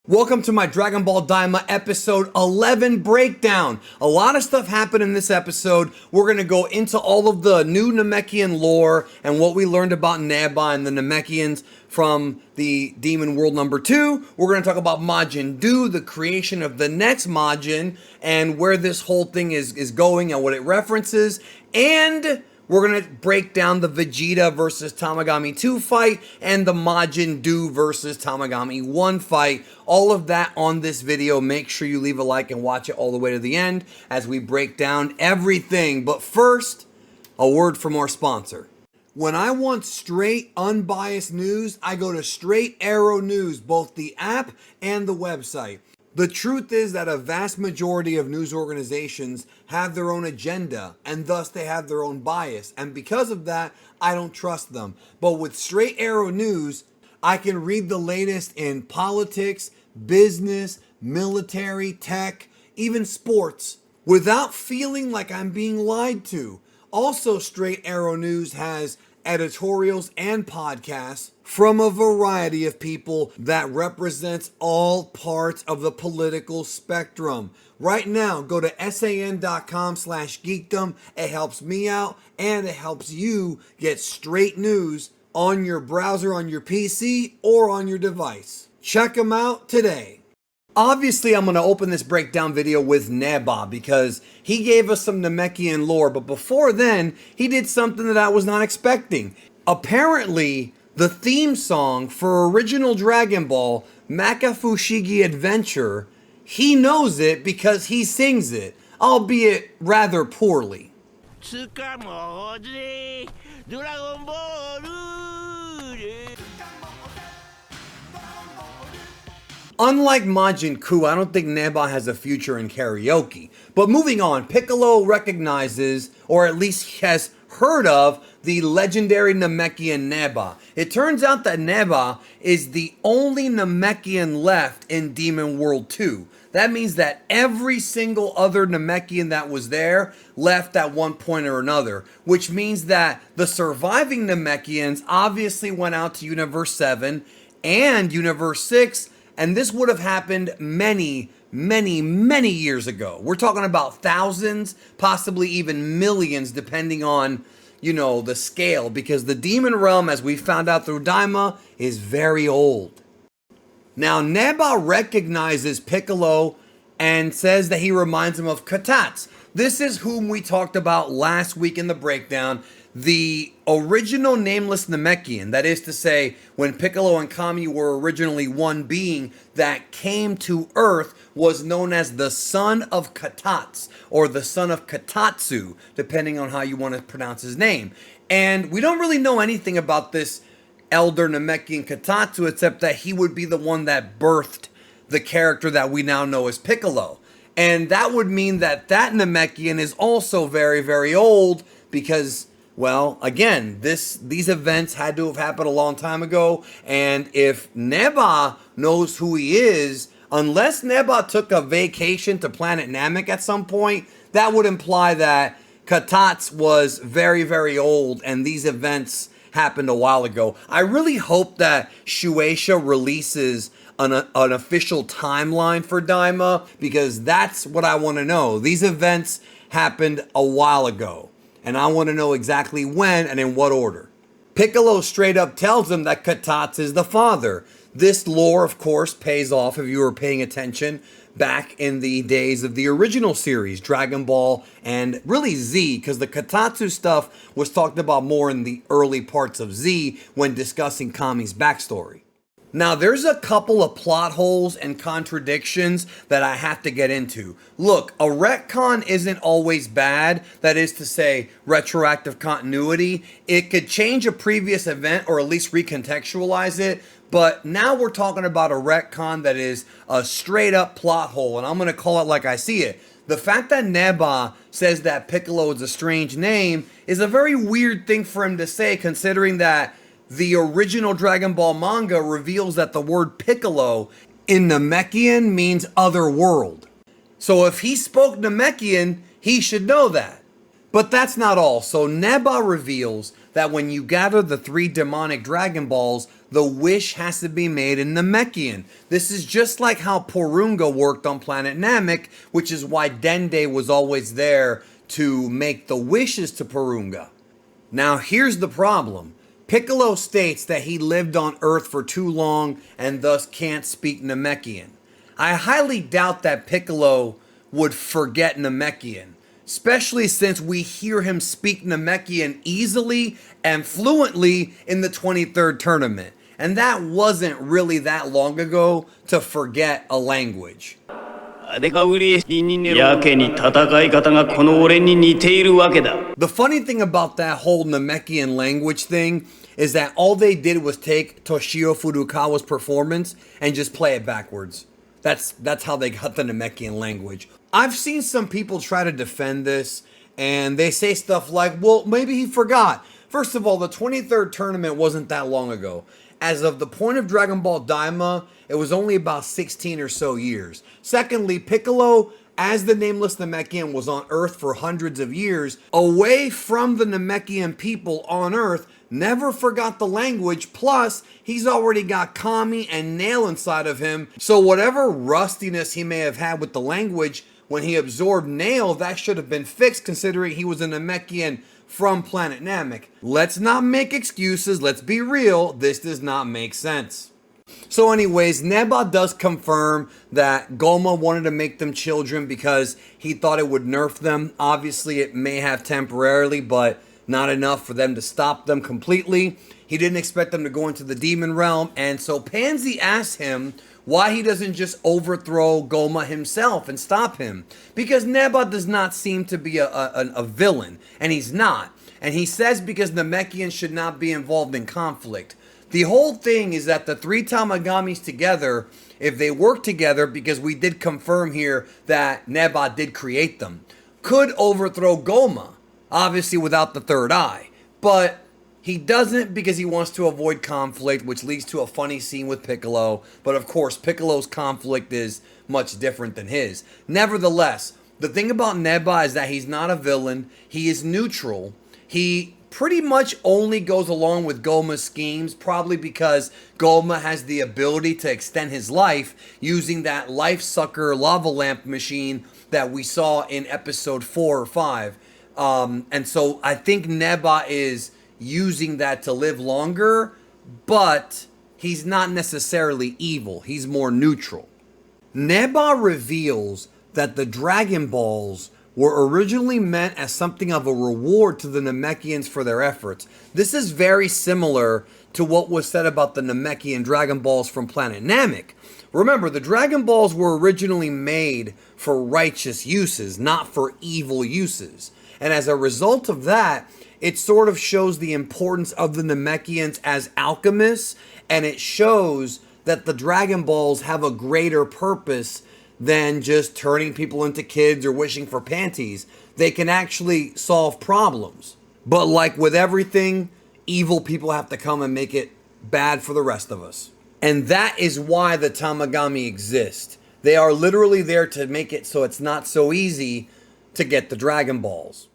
Welcome to my Dragon Ball Daima episode 11 breakdown. A lot of stuff happened in this episode. We're going to go into all of the new Namekian lore and what we learned about Nebba and the Namekians from the Demon World number 2. We're going to talk about Majin Duu, the creation of the next Majin, and where this whole thing is going and what it references. And we're going to break down the Vegeta versus Tamagami 2 fight and the Majin Duu versus Tamagami 1 fight. All of that on this video. Make sure you leave a like and watch it all the way to the end as we break down everything. But first, a word from our sponsor. When I want straight, unbiased news, I go to Straight Arrow News, both the app and the website. The truth is that a vast majority of news organizations have their own agenda, and thus they have their own bias. And because of that, I don't trust them. But with Straight Arrow News, I can read the latest in politics, business, military, tech, even sports, without feeling like I'm being lied to. Also, Straight Arrow News has editorials and podcasts from a variety of people that represents all parts of the political spectrum. Right now, go to san.com/geekdom. It helps me out and it helps you get straight news on your browser, on your PC, or on your device. Check them out today. Obviously, I'm going to open this breakdown video with Nebba because he gave us some Namekian lore, but before then, he did something that I was not expecting. Apparently, the theme song for original Dragon Ball, Makafushigi Adventure, he knows it because he sings it, albeit rather poorly. Unlike Majin Duu, I don't think Nebba has a future in karaoke. But moving on, Piccolo recognizes, or at least has heard of, the legendary Namekian Nebba. It turns out that Nebba is the only Namekian left in Demon World 2. That means that every single other Namekian that was there left at one point or another, which means that the surviving Namekians obviously went out to Universe 7 and Universe 6, and this would have happened many years ago. We're talking about thousands, possibly even millions, depending on, the scale, because the Demon Realm, as we found out through Daima, is very old. Now, Nebba recognizes Piccolo and says that he reminds him of Katats. This is whom we talked about last week in the breakdown, the original nameless Namekian. That is to say, when Piccolo and Kami were originally one being that came to Earth, was known as the son of Katats, or the son of Katatsu, depending on how you want to pronounce his name. And we don't really know anything about this elder Namekian Katatsu, except that he would be the one that birthed the character that we now know as Piccolo. And that would mean that that Namekian is also very, very old, because, well, again, these events had to have happened a long time ago, and if Nebba knows who he is, unless Nebba took a vacation to planet Namek at some point, that would imply that Katats was very, very old, and these events happened a while ago. I really hope that Shueisha releases an official timeline for Daima, because that's what I want to know. These events happened a while ago, and I want to know exactly when and in what order. Piccolo straight up tells him that Katats is the father. This lore, of course, pays off if you were paying attention back in the days of the original series, Dragon Ball, and really Z, because the Katatsu stuff was talked about more in the early parts of Z when discussing Kami's backstory. Now, there's a couple of plot holes and contradictions that I have to get into. Look, a retcon isn't always bad. That is to say, retroactive continuity. It could change a previous event or at least recontextualize it. But now we're talking about a retcon that is a straight up plot hole, and I'm going to call it like I see it. The fact that Nebba says that Piccolo is a strange name is a very weird thing for him to say, considering that the original Dragon Ball manga reveals that the word Piccolo in Namekian means other world. So if he spoke Namekian, he should know that. But that's not all. So Nebba reveals that when you gather the 3 demonic Dragon Balls, the wish has to be made in Namekian. This is just like how Porunga worked on planet Namek, which is why Dende was always there to make the wishes to Porunga. Now here's the problem. Piccolo states that he lived on Earth for too long and thus can't speak Namekian. I highly doubt that Piccolo would forget Namekian, especially since we hear him speak Namekian easily and fluently in the 23rd tournament. And that wasn't really that long ago to forget a language. The funny thing about that whole Namekian language thing is that all they did was take Toshio Furukawa's performance and just play it backwards. That's how they got the Namekian language. I've seen some people try to defend this, and they say stuff like, well, maybe he forgot. First of all, the 23rd tournament wasn't that long ago. As of the point of Dragon Ball Daima, it was only about 16 or so years. Secondly, Piccolo, as the nameless Namekian, was on Earth for hundreds of years, away from the Namekian people on Earth, never forgot the language, plus he's already got Kami and Nail inside of him, so whatever rustiness he may have had with the language, when he absorbed Nail, that should have been fixed considering he was a Namekian from planet Namek. Let's not make excuses, let's be real, this does not make sense. So anyways, Nebba does confirm that Goma wanted to make them children because he thought it would nerf them. Obviously it may have temporarily, but not enough for them to stop them completely. He didn't expect them to go into the demon realm, and so Pansy asks him why he doesn't just overthrow Goma himself and stop him. Because Nebba does not seem to be a villain, and he's not. And he says because Namekians should not be involved in conflict. The whole thing is that the three Tamagamis together, if they work together, because we did confirm here that Nebba did create them, could overthrow Goma. Obviously without the third eye. But he doesn't because he wants to avoid conflict, which leads to a funny scene with Piccolo. But of course, Piccolo's conflict is much different than his. Nevertheless, the thing about Nebba is that he's not a villain. He is neutral. He pretty much only goes along with Goma's schemes, probably because Goma has the ability to extend his life using that life sucker lava lamp machine that we saw in episode 4 or 5. And so I think Nebba is using that to live longer, but he's not necessarily evil. He's more neutral. Nebba reveals that the Dragon Balls were originally meant as something of a reward to the Namekians for their efforts. This is very similar to what was said about the Namekian Dragon Balls from planet Namek. Remember, the Dragon Balls were originally made for righteous uses, not for evil uses. And as a result of that, it sort of shows the importance of the Namekians as alchemists, and it shows that the Dragon Balls have a greater purpose than just turning people into kids or wishing for panties. They can actually solve problems. But like with everything, evil people have to come and make it bad for the rest of us. And that is why the Tamagami exist. They are literally there to make it so it's not so easy to get the Dragon Balls.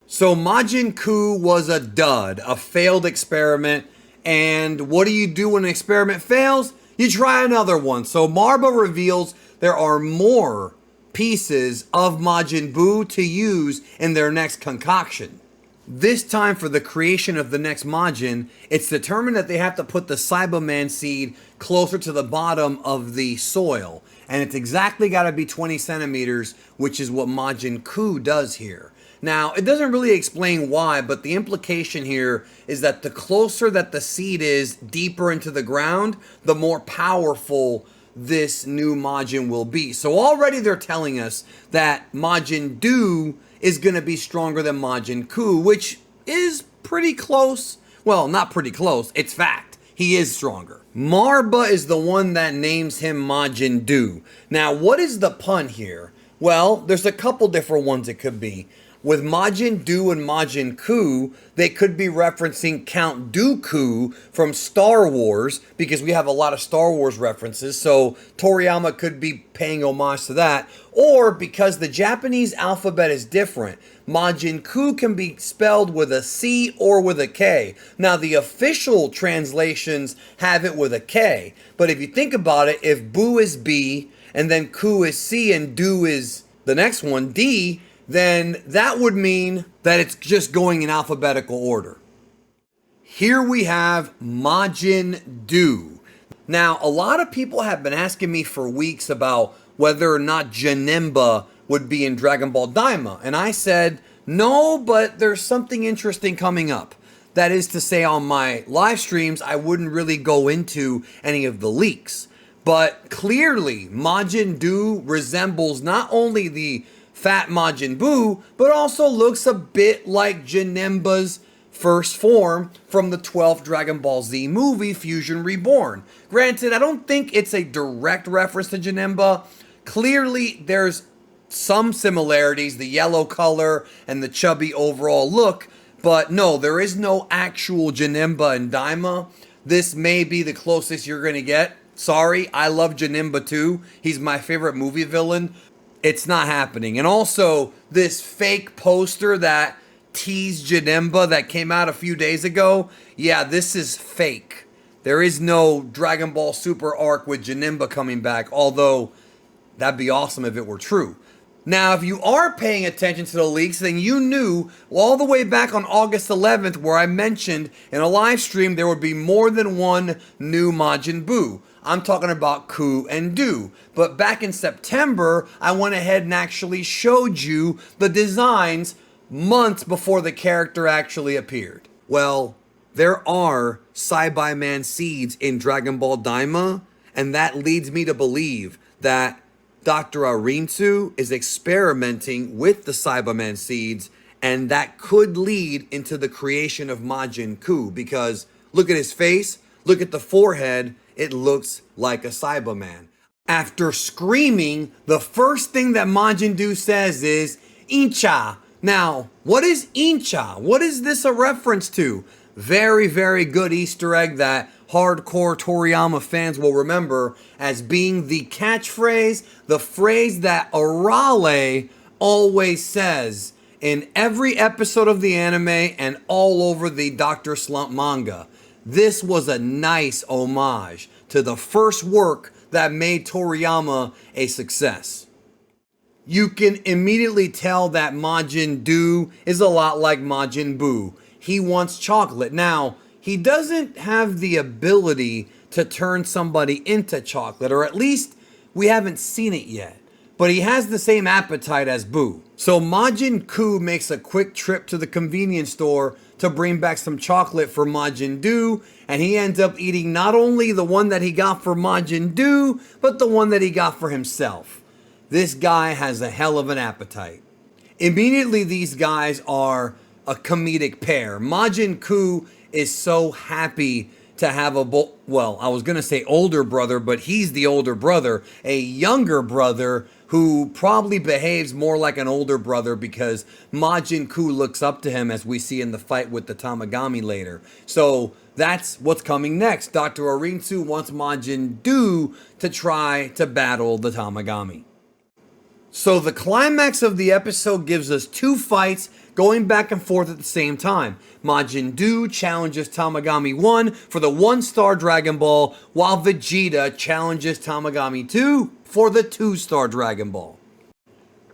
So Majin Duu was a dud, a failed experiment. And what do you do when an experiment fails? You try another one. So Marba reveals there are more pieces of Majin Buu to use in their next concoction. This time for the creation of the next Majin, it's determined that they have to put the Cyberman seed closer to the bottom of the soil. And it's exactly got to be 20 centimeters, which is what Majin Duu does here. Now, it doesn't really explain why, but the implication here is that the closer that the seed is deeper into the ground, the more powerful this new Majin will be. So already they're telling us that Majin Duu is going to be stronger than Majin Duu, which is pretty close. Well, not pretty close, it's fact. He is stronger. Marba is the one that names him Majin Duu. Now, what is the pun here? Well, there's a couple different ones it could be. With Majin Duu and Majin Ku, they could be referencing Count Dooku from Star Wars, because we have a lot of Star Wars references, so Toriyama could be paying homage to that. Or because the Japanese alphabet is different, Majin Ku can be spelled with a C or with a K. Now, the official translations have it with a K, but if you think about it, if Buu is B, and then Ku is C, and Duu is the next one, D, then that would mean that it's just going in alphabetical order. Here we have Majin Duu. Now, a lot of people have been asking me for weeks about whether or not Janemba would be in Dragon Ball Daima, and I said, no, but there's something interesting coming up. That is to say, on my live streams, I wouldn't really go into any of the leaks. But clearly, Majin Duu resembles not only the Fat Majin Buu, but also looks a bit like Janemba's first form from the 12th Dragon Ball Z movie, Fusion Reborn. Granted, I don't think it's a direct reference to Janemba. Clearly, there's some similarities, the yellow color and the chubby overall look, but no, there is no actual Janemba in Daima. This may be the closest you're going to get. Sorry, I love Janemba too. He's my favorite movie villain. It's not happening. And also, this fake poster that teased Janemba that came out a few days ago, yeah, this is fake. There is no Dragon Ball Super arc with Janemba coming back, although that'd be awesome if it were true. Now, if you are paying attention to the leaks, then you knew all the way back on August 11th, where I mentioned in a live stream there would be more than one new Majin Buu. I'm talking about Ku and Duu. But back in September, I went ahead and actually showed you the designs months before the character actually appeared. Well, there are Saibai-Man seeds in Dragon Ball Daima, and that leads me to believe that Dr. Arinsu is experimenting with the Saibai-Man seeds, and that could lead into the creation of Majin Ku, because look at his face, look at the forehead, it looks like a Saibai-Man. After screaming, the first thing that Majin Duu says is, Incha. Now, what is Incha? What is this a reference to? Very, very good Easter egg that hardcore Toriyama fans will remember as being the catchphrase, the phrase that Arale always says in every episode of the anime and all over the Dr. Slump manga. This was a nice homage to the first work that made Toriyama a success. You can immediately tell that Majin Duu is a lot like Majin Buu. He wants chocolate. Now, he doesn't have the ability to turn somebody into chocolate, or at least we haven't seen it yet. But he has the same appetite as Buu. So Majin Ku makes a quick trip to the convenience store to bring back some chocolate for Majin Duu, and he ends up eating not only the one that he got for Majin Duu, but the one that he got for himself. This guy has a hell of an appetite. Immediately, these guys are a comedic pair. Majin Ku is so happy to have I was going to say older brother, but he's the older brother, a younger brother who probably behaves more like an older brother because Majin Ku looks up to him, as we see in the fight with the Tamagami later. So that's what's coming next. Dr. Arinsu wants Majin Duu to try to battle the Tamagami. So the climax of the episode gives us two fights going back and forth at the same time. Majin Duu challenges Tamagami 1 for the 1-star Dragon Ball, while Vegeta challenges Tamagami 2 for the 2-star Dragon Ball.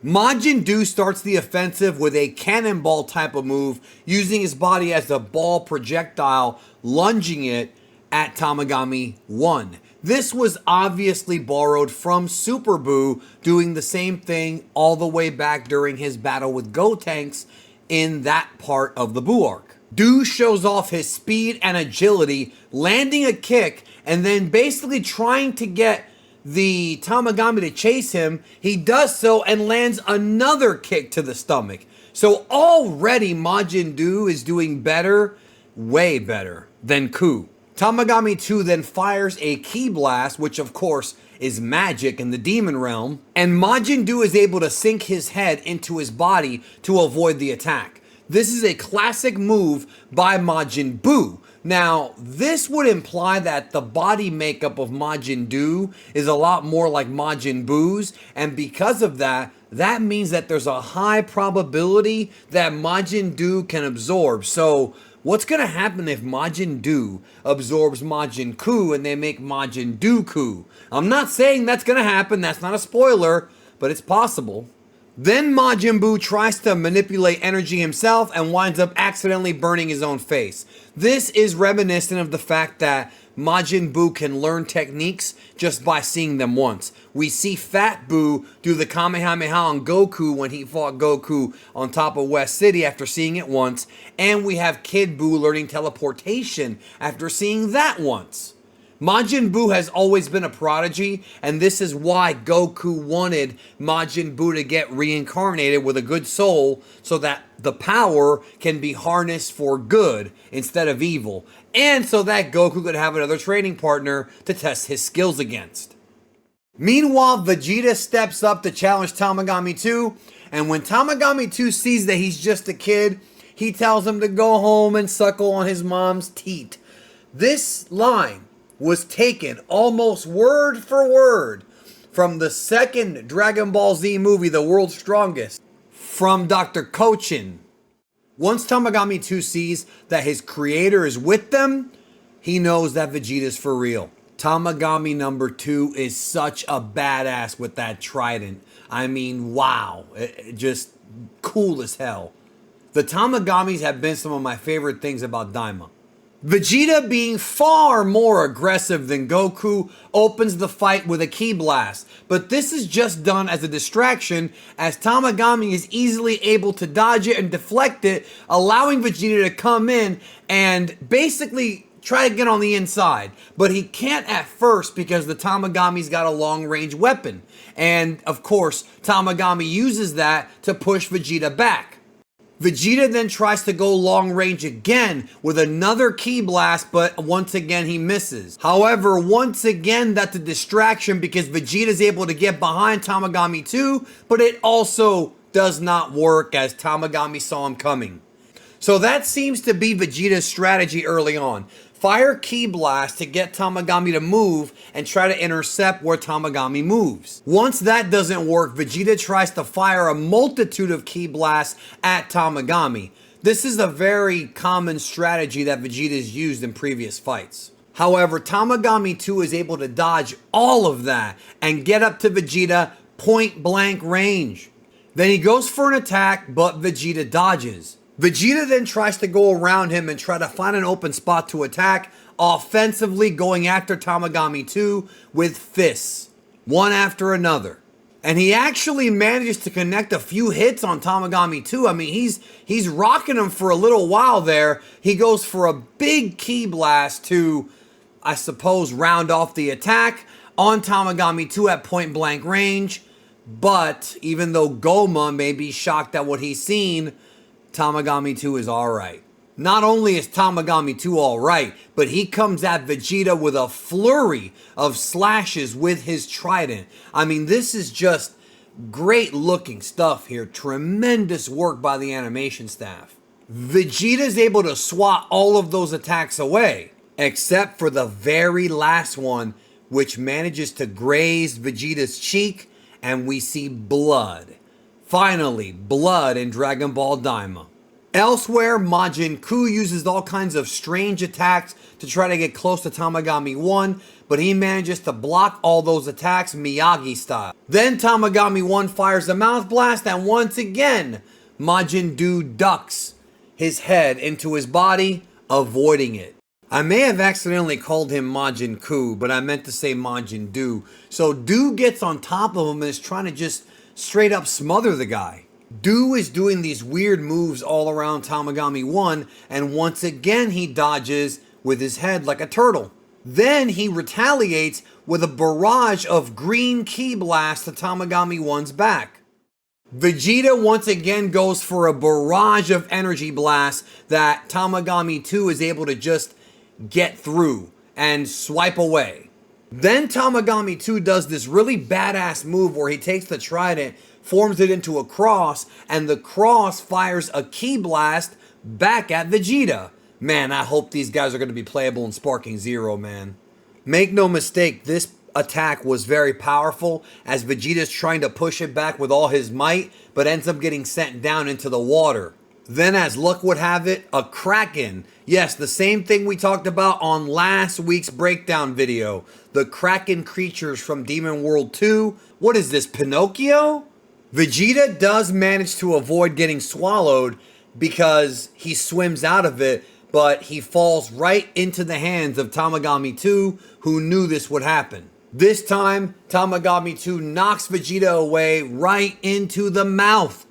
Majin Duu starts the offensive with a cannonball type of move, using his body as a ball projectile, lunging it at Tamagami 1. This was obviously borrowed from Super Buu, doing the same thing all the way back during his battle with Gotenks in that part of the Buu arc. Duu shows off his speed and agility, landing a kick, and then basically trying to get the Tamagami to chase him. He does so and lands another kick to the stomach. So already Majin Duu is doing better, way better than Ku. Tamagami 2 then fires a Ki Blast, which of course is magic in the demon realm, and Majin Duu is able to sink his head into his body to avoid the attack. This is a classic move by Majin Buu. Now, this would imply that the body makeup of Majin Duu is a lot more like Majin Buu's, and because of that, that means that there's a high probability that Majin Duu can absorb. So, what's going to happen if Majin Duu absorbs Majin Ku and they make Majin Dooku? I'm not saying that's going to happen, that's not a spoiler, but it's possible. Then Majin Buu tries to manipulate energy himself and winds up accidentally burning his own face. This is reminiscent of the fact that Majin Buu can learn techniques just by seeing them once. We see Fat Buu do the Kamehameha on Goku when he fought Goku on top of West City after seeing it once, and we have Kid Buu learning teleportation after seeing that once. Majin Buu has always been a prodigy, and this is why Goku wanted Majin Buu to get reincarnated with a good soul so that the power can be harnessed for good instead of evil, and so that Goku could have another training partner to test his skills against. Meanwhile, Vegeta steps up to challenge Tamagami 2, and when Tamagami 2 sees that he's just a kid, he tells him to go home and suckle on his mom's teat. This line was taken almost word for word from the second Dragon Ball Z movie, The World's Strongest, from Dr. Kochin. Once Tamagami 2 sees that his creator is with them, he knows that Vegeta's for real. Tamagami number 2 is such a badass with that trident. I mean, wow. Just cool as hell. The Tamagamis have been some of my favorite things about Daima. Vegeta, being far more aggressive than Goku, opens the fight with a Ki Blast, but this is just done as a distraction, as Tamagami is easily able to dodge it and deflect it, allowing Vegeta to come in and basically try to get on the inside. But he can't at first because the Tamagami's got a long-range weapon, and of course, Tamagami uses that to push Vegeta back. Vegeta then tries to go long range again with another Ki Blast, but once again he misses. However, once again that's a distraction because Vegeta is able to get behind Tamagami 2, but it also does not work as Tamagami saw him coming. So that seems to be Vegeta's strategy early on. Fire Ki Blast to get Tamagami to move and try to intercept where Tamagami moves. Once that doesn't work, Vegeta tries to fire a multitude of Ki Blasts at Tamagami. This is a very common strategy that Vegeta's used in previous fights. However, Tamagami 2 is able to dodge all of that and get up to Vegeta point blank range. Then he goes for an attack, but Vegeta dodges. Vegeta then tries to go around him and try to find an open spot to attack, offensively going after Tamagami 2 with fists, one after another. And he actually manages to connect a few hits on Tamagami 2. I mean, he's rocking him for a little while there. He goes for a big Ki Blast to, I suppose, round off the attack on Tamagami 2 at point blank range. But even though Goma may be shocked at what he's seen, Tamagami 2 is alright. Not only is Tamagami 2 alright, but he comes at Vegeta with a flurry of slashes with his trident. I mean, this is just great looking stuff here. Tremendous work by the animation staff. Vegeta is able to swat all of those attacks away, except for the very last one, which manages to graze Vegeta's cheek, and we see blood. Finally, blood in Dragon Ball Daima. Elsewhere, Majin Ku uses all kinds of strange attacks to try to get close to Tamagami 1, but he manages to block all those attacks Miyagi style. Then Tamagami 1 fires a mouth blast, and once again, Majin Duu ducks his head into his body, avoiding it. I may have accidentally called him Majin Ku, but I meant to say Majin Duu. So Duu gets on top of him and is trying to just straight up smother the guy. Duu is doing these weird moves all around Tamagami 1, and once again he dodges with his head like a turtle. Then he retaliates with a barrage of green Ki Blast to Tamagami 1's back. Vegeta once again goes for a barrage of energy blasts that Tamagami 2 is able to just get through and swipe away. Then Tamagami 2 does this really badass move where he takes the trident, forms it into a cross, and the cross fires a ki blast back at Vegeta. Man, I hope these guys are going to be playable in Sparking Zero, man. Make no mistake, this attack was very powerful as Vegeta's trying to push it back with all his might, but ends up getting sent down into the water. Then, as luck would have it, a Kraken. Yes, the same thing we talked about on last week's breakdown video. The Kraken creatures from Demon World 2. What is this, Pinocchio? Vegeta does manage to avoid getting swallowed because he swims out of it, but he falls right into the hands of Tamagami 2, who knew this would happen. This time, Tamagami 2 knocks Vegeta away right into the mouth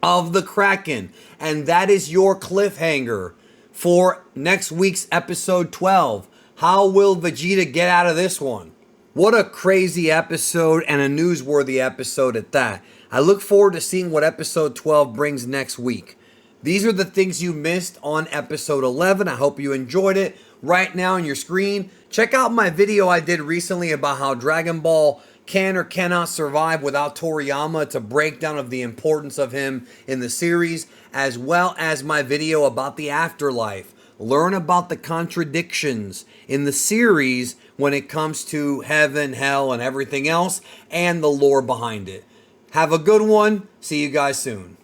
of the Kraken. And that is your cliffhanger for next week's episode 12. How will Vegeta get out of this one? What a crazy episode and a newsworthy episode at that. I look forward to seeing what episode 12 brings next week. These are the things you missed on episode 11. I hope you enjoyed it. Right now on your screen, check out my video I did recently about how Dragon Ball can or cannot survive without Toriyama. It's a breakdown of the importance of him in the series, as well as my video about the afterlife. Learn about the contradictions in the series when it comes to heaven, hell, and everything else, and the lore behind it. Have a good one. See you guys soon.